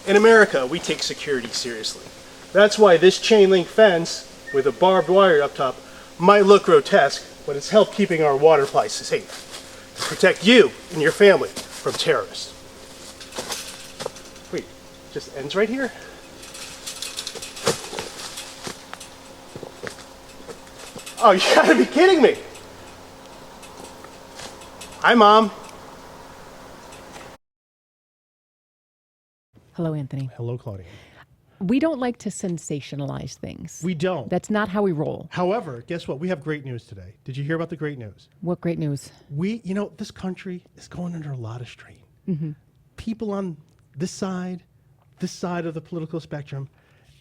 In America, we take security seriously. That's why this chain link fence with a barbed wire up top might look grotesque, but it's helped keeping our water supply safe to protect you and your family from terrorists. Wait, just ends right here? Oh, you gotta be kidding me! Hi, Mom. Hello, Anthony. Hello, Claudia. We don't like to sensationalize things. We don't. That's not how we roll. However, guess what? We have great news today. Did you hear about the great news? What great news? This country is going under a lot of strain. Mm-hmm. People on this side of the political spectrum,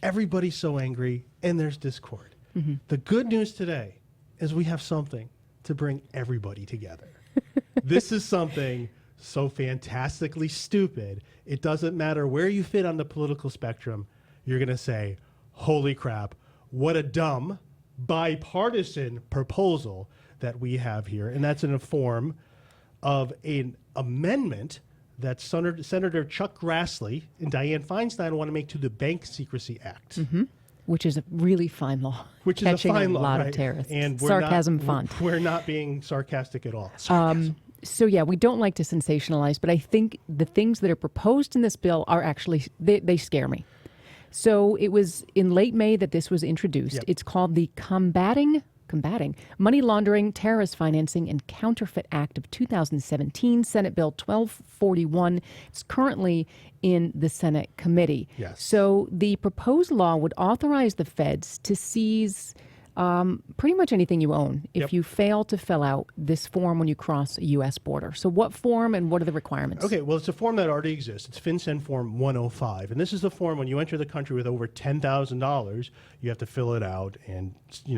everybody's so angry, and there's discord. Mm-hmm. The good news today is we have something to bring everybody together. This is something so fantastically stupid, it doesn't matter where you fit on the political spectrum, you're going to say, holy crap, what a dumb bipartisan proposal that we have here. And that's in the form of an amendment that Senator Chuck Grassley and Dianne Feinstein want to make to the Bank Secrecy Act. Mm-hmm. Which is a really fine law. Which is a fine law, lot right? of terrorists. And sarcasm font. We're not being sarcastic at all. So yeah, we don't like to sensationalize, but I think the things that are proposed in this bill are actually, they scare me. So it was in late May that this was introduced. Yep. It's called the Combating Money Laundering, Terrorist Financing, and Counterfeit Act of 2017, Senate Bill 1241. It's currently in the Senate committee. Yes. So the proposed law would authorize the feds to seize pretty much anything you own if you fail to fill out this form when you cross a U.S. border. So what form and what are the requirements? Okay, well, it's a form that already exists. It's FinCEN Form 105. And this is the form when you enter the country with over $10,000, you have to fill it out and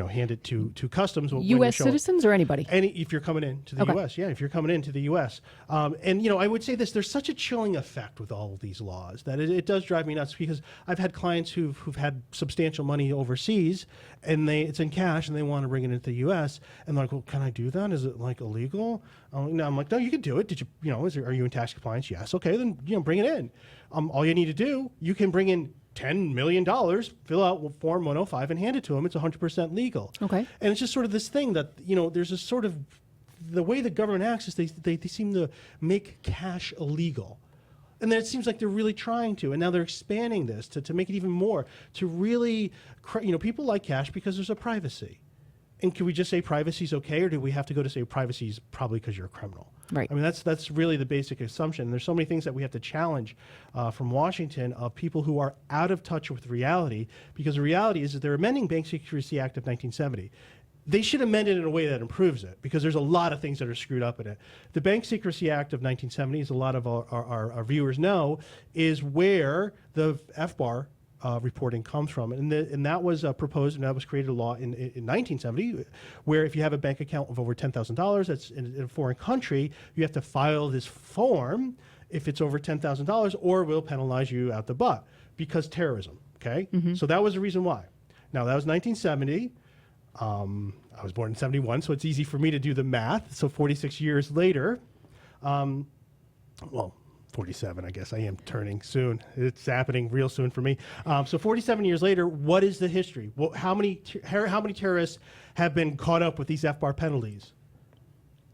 hand it to customs. U.S. citizens or anybody? If you're coming into the U.S. Yeah, if you're coming into the U.S. I would say this, there's such a chilling effect with all of these laws that it does drive me nuts because I've had clients who've had substantial money overseas and it's in cash and they want to bring it into the U.S. and they're like, well, can I do that? Is it like illegal? No, I'm like, no, you can do it. Did you, are you in tax compliance? Yes. Okay, then, bring it in. All you need to do, you can bring in $10 million, fill out Form 105 and hand it to them. It's 100% legal. Okay. And it's just sort of this thing that, there's a sort of, the way the government acts is they seem to make cash illegal. And then it seems like they're really trying to, and now they're expanding this to make it even more, to really, people like cash because there's a privacy. And can we just say privacy is okay, or do we have to go to say privacy is probably because you're a criminal? Right. I mean, that's really the basic assumption. And there's so many things that we have to challenge from Washington of people who are out of touch with reality, because the reality is that they're amending Bank Secrecy Act of 1970. They should amend it in a way that improves it, because there's a lot of things that are screwed up in it. The Bank Secrecy Act of 1970, as a lot of our viewers know, is where the FBAR reporting comes from. And that was proposed, and that was created a law in 1970, where if you have a bank account of over $10,000 that's in a foreign country, you have to file this form if it's over $10,000, or we'll penalize you out the butt because terrorism, okay? Mm-hmm. So that was the reason why. Now, that was 1970. I was born in 71, so it's easy for me to do the math. So 46 years later, 47, I guess I am turning soon. It's happening real soon for me. So 47 years later, what is the history? Well, how many terrorists have been caught up with these FBAR penalties?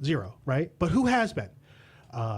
Zero, right? But who has been?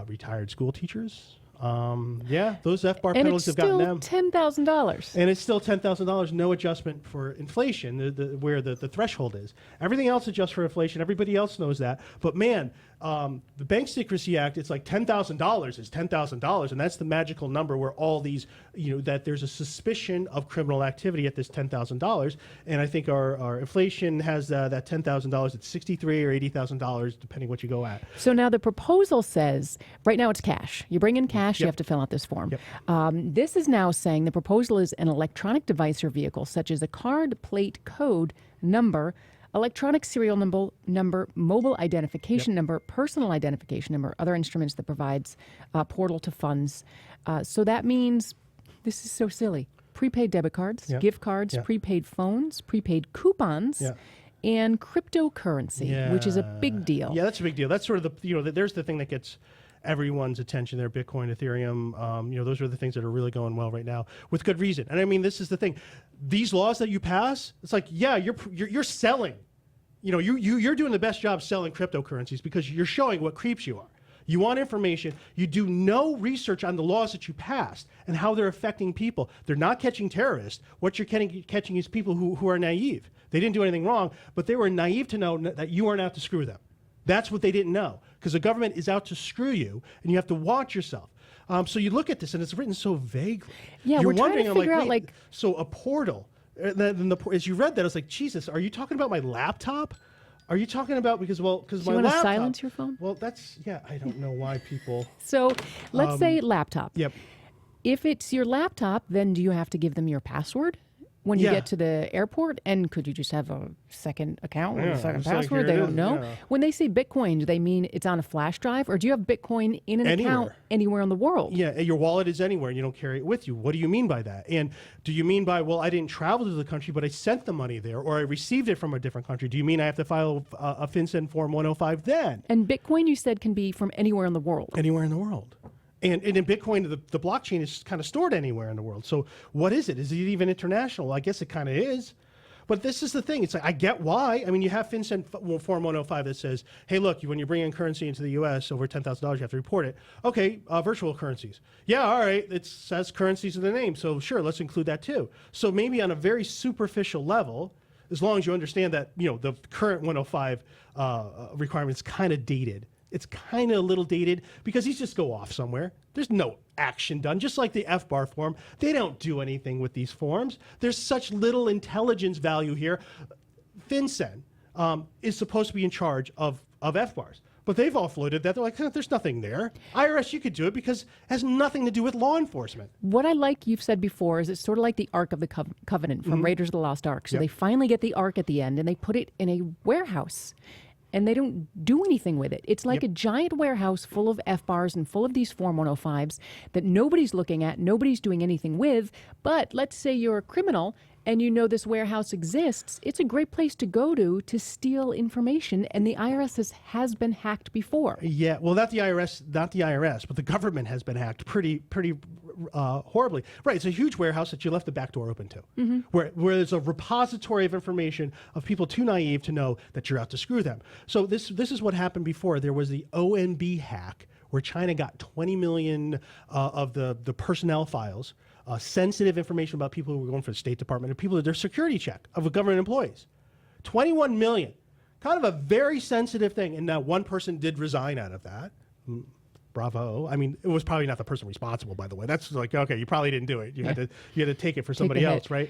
Retired school teachers. Those FBAR penalties have gotten them. And it's still $10,000. And it's still $10,000, no adjustment for inflation, where the threshold is. Everything else adjusts for inflation. Everybody else knows that. But man, the Bank Secrecy Act, it's like $10,000 is $10,000, and that's the magical number where all these, that there's a suspicion of criminal activity at this $10,000. And I think our inflation has that $10,000 at $63,000 or $80,000, depending what you go at. So now the proposal says, right now it's cash. You bring in cash, you Yep. have to fill out this form. Yep. This is now saying the proposal is an electronic device or vehicle, such as a card, plate, code, number, electronic serial number, mobile identification Yep. number, personal identification number, other instruments that provides portal to funds. So that means, this is so silly, prepaid debit cards, Yep. gift cards, Yep. prepaid phones, prepaid coupons, Yep. and cryptocurrency, which is a big deal. Yeah, that's a big deal. That's sort of there's the thing that gets everyone's attention there. Bitcoin, Ethereum, those are the things that are really going well right now with good reason. And I mean, this is the thing. These laws that you pass, it's like, yeah, you're selling. You're doing the best job selling cryptocurrencies because you're showing what creeps you are. You want information. You do no research on the laws that you passed and how they're affecting people. They're not catching terrorists. What you're catching is people who are naive. They didn't do anything wrong, but they were naive to know that you aren't out to screw them. That's what they didn't know, because the government is out to screw you, and you have to watch yourself. So you look at this, and it's written so vaguely. Yeah, you're we're trying to figure out, wait, so a portal. As you read that, I was like, Jesus, are you talking about my laptop? Are you talking about because my laptop? Do you want to silence your phone? Well, I don't know why people. So let's say laptop. Yep. If it's your laptop, then do you have to give them your password when you get to the airport? And could you just have a second account with a second password? They don't know. Yeah. When they say Bitcoin, do they mean it's on a flash drive, or do you have Bitcoin in an account anywhere in the world? Yeah, your wallet is anywhere and you don't carry it with you. What do you mean by that? And do you mean by, well, I didn't travel to the country, but I sent the money there, or I received it from a different country? Do you mean I have to file a FinCEN Form 105 then? And Bitcoin, you said, can be from anywhere in the world. Anywhere in the world. And in Bitcoin, the blockchain is kind of stored anywhere in the world. So what is it? Is it even international? I guess it kind of is. But this is the thing. It's like, I get why. I mean, you have FinCEN Form 105 that says, hey, look, when you bring in currency into the U.S. over $10,000, you have to report it. Okay, virtual currencies. Yeah, all right, it says currencies in the name. So sure, let's include that too. So maybe on a very superficial level, as long as you understand that, the current 105 requirement is kind of dated. It's kind of a little dated because these just go off somewhere. There's no action done. Just like the FBAR form, they don't do anything with these forms. There's such little intelligence value here. FinCEN is supposed to be in charge of FBARs, but they've offloaded that. They're like, there's nothing there. IRS, you could do it because it has nothing to do with law enforcement. What I like you've said before is it's sort of like the Ark of the Covenant from Raiders of the Lost Ark. So they finally get the Ark at the end and they put it in a warehouse. And they don't do anything with it. It's like a giant warehouse full of FBARs and full of these Form 105s that nobody's looking at, nobody's doing anything with. But let's say you're a criminal and you know this warehouse exists. It's a great place to go to steal information. And the IRS has been hacked before. Yeah, well, not the IRS, but the government has been hacked pretty horribly. Right, it's a huge warehouse that you left the back door open to, where there's a repository of information of people too naive to know that you're out to screw them. So this is what happened before. There was the ONB hack, where China got 20 million of the personnel files, sensitive information about people who were going for the State Department and people, their security check of government employees. 21 million. Kind of a very sensitive thing. And now one person did resign out of that. Bravo. I mean, it was probably not the person responsible, by the way. That's like, okay, you probably didn't do it. You had to take it for somebody else, right?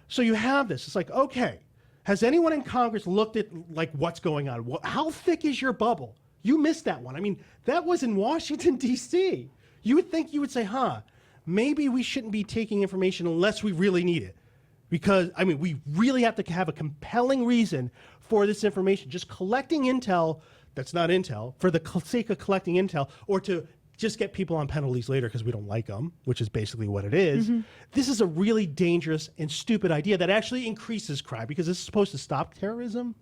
So you have this. It's like, okay, has anyone in Congress looked at like what's going on? How thick is your bubble? You missed that one. I mean, that was in Washington, D.C. You would think you would say, maybe we shouldn't be taking information unless we really need it. Because, I mean, we really have to have a compelling reason for this information. Just collecting intel that's not intel for the sake of collecting intel, or to just get people on penalties later because we don't like them, which is basically what it is. This is a really dangerous and stupid idea that actually increases crime because it's supposed to stop terrorism.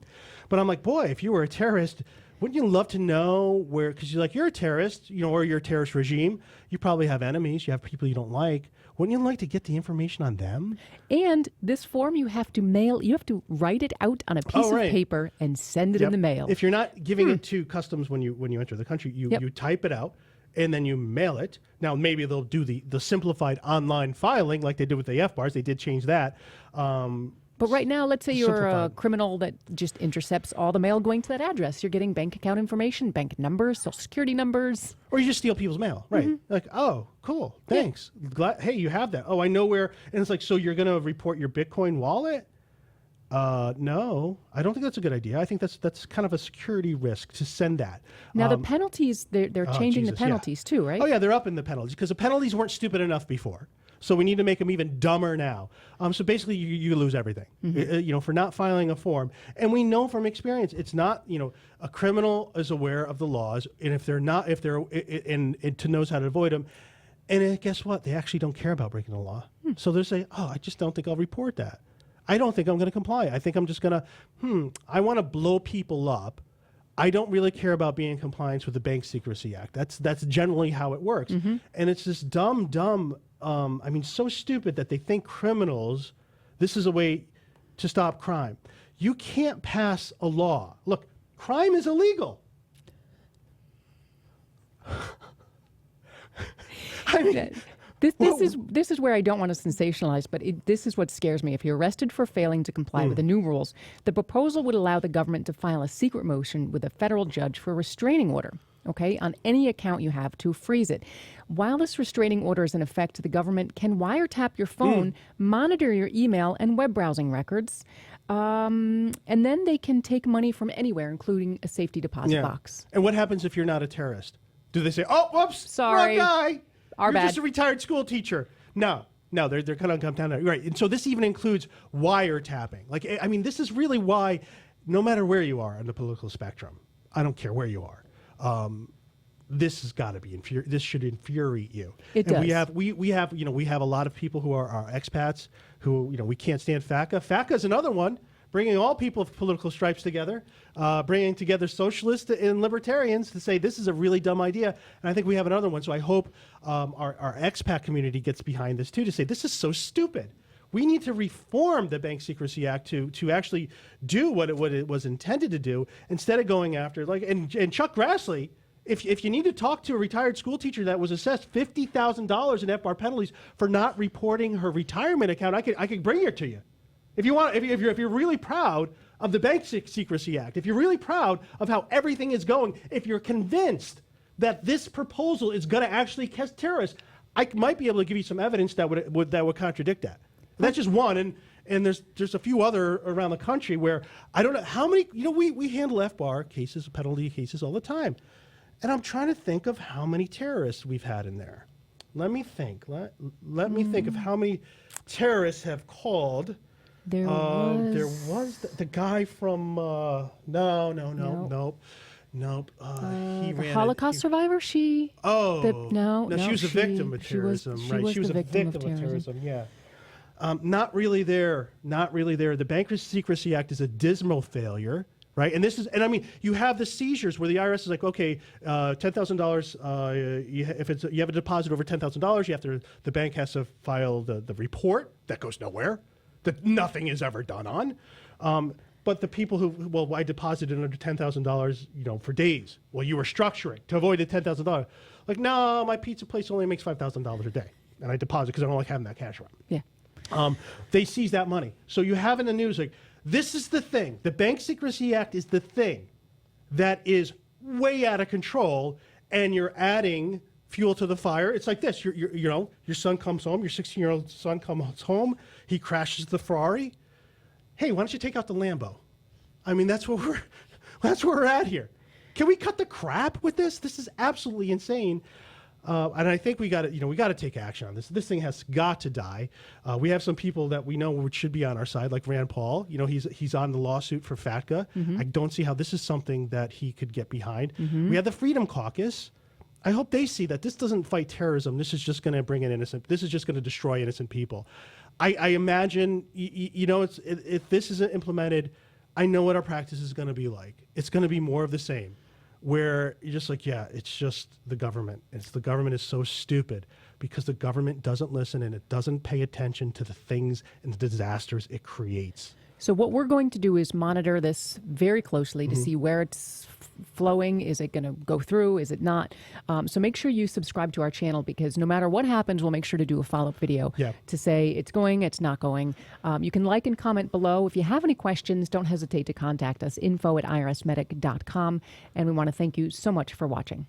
But I'm like, boy, if you were a terrorist, wouldn't you love to know where, because you're a terrorist, or you're a terrorist regime, you probably have enemies, you have people you don't like. Wouldn't you like to get the information on them? And this form you have to mail, you have to write it out on a piece of paper and send it in the mail. If you're not giving it to customs when you enter the country, you type it out and then you mail it. Now, maybe they'll do the simplified online filing like they did with the FBARs. They did change that. But right now, let's say you're a criminal that just intercepts all the mail going to that address. You're getting bank account information, bank numbers, social security numbers. Or you just steal people's mail, right? Like, oh, cool, thanks. Glad, hey, you have that. Oh, I know where. And it's like, so you're going to report your Bitcoin wallet? No, I don't think that's a good idea. I think that's kind of a security risk to send that. Now, the penalties, they're changing the penalties too, right? Oh, yeah, they're up in the penalties because the penalties weren't stupid enough before. So we need to make them even dumber now. So basically, you lose everything, for not filing a form. And we know from experience, it's not, a criminal is aware of the laws, and if they're to knows how to avoid them. And guess what? They actually don't care about breaking the law. So they say, oh, I just don't think I'll report that. I don't think I'm going to comply. I think I'm just going to, I want to blow people up I don't really care about being in compliance with the Bank Secrecy Act. That's generally how it works. And it's this dumb, I mean, so stupid that they think criminals, this is a way to stop crime. You can't pass a law. Look, crime is illegal. I mean, This is where I don't want to sensationalize, but this is what scares me. If you're arrested for failing to comply with the new rules, the proposal would allow the government to file a secret motion with a federal judge for a restraining order, okay, on any account you have to freeze it. While this restraining order is in effect, the government can wiretap your phone, monitor your email and web browsing records, and then they can take money from anywhere, including a safety deposit box. And what happens if you're not a terrorist? Do they say, "Oh, whoops, sorry, wrong guy. Our You're bad. just a retired school teacher"? No, they're going to come down. Right, and so this even includes wiretapping. Like, I mean, this is really why, no matter where you are on the political spectrum, I don't care where you are. This has got to be this should infuriate you. It and does. we have a lot of people who are expats who we can't stand FACA. FACA is another one, bringing all people of political stripes together, bringing together socialists and libertarians to say this is a really dumb idea. And I think we have another one. So I hope our expat community gets behind this too, to say this is so stupid. We need to reform the Bank Secrecy Act to actually do what it was intended to do, instead of going after and Chuck Grassley. If you need to talk to a retired school teacher that was assessed $50,000 in FBAR penalties for not reporting her retirement account, I could bring her to you. If you want, if you're really proud of the Bank Secrecy Act, if you're really proud of how everything is going, if you're convinced that this proposal is going to actually catch terrorists, I might be able to give you some evidence that would contradict that. That's just one, and there's a few other around the country where I don't know how many. We handle FBAR cases, penalty cases all the time, and I'm trying to think of how many terrorists we've had in there. Let me think. Let me think of how many terrorists have called. There was the guy from nope. He the ran Holocaust survivor. She no, she was a victim of terrorism, right? She was a victim of terrorism. Yeah. Not really there. The Bank Secrecy Act is a dismal failure, right? And I mean, you have the seizures where the IRS is like, okay, $10,000. If you have a deposit over $10,000, the bank has to file the report that goes nowhere, that nothing is ever done on. But the people who, I deposited under $10,000, for days. Well, you were structuring to avoid the $10,000. Like, no, my pizza place only makes $5,000 a day, and I deposit because I don't like having that cash around. Yeah. They seize that money. So you have in the news, like, this is the thing. The Bank Secrecy Act is the thing that is way out of control, and you're adding fuel to the fire. It's like this. Your son comes home. Your 16-year-old son comes home. He crashes the Ferrari. Hey, why don't you take out the Lambo? I mean, that's where we're at here. Can we cut the crap with this? This is absolutely insane. And I think we got to take action on this. This thing has got to die. We have some people that we know should be on our side, like Rand Paul. He's on the lawsuit for FATCA. I don't see how this is something that he could get behind. We have the Freedom Caucus. I hope they see that this doesn't fight terrorism. This is just going to bring in this is just going to destroy innocent people. I imagine, if this isn't implemented, I know what our practice is going to be like. It's going to be more of the same, where you're just like, yeah, it's just the government. The government is so stupid because the government doesn't listen and it doesn't pay attention to the things and the disasters it creates. So what we're going to do is monitor this very closely to see where it's flowing. Is it going to go through? Is it not? So make sure you subscribe to our channel, because no matter what happens, we'll make sure to do a follow-up video to say it's going, it's not going. You can like and comment below. If you have any questions, don't hesitate to contact us, info@irsmedic.com. And we want to thank you so much for watching.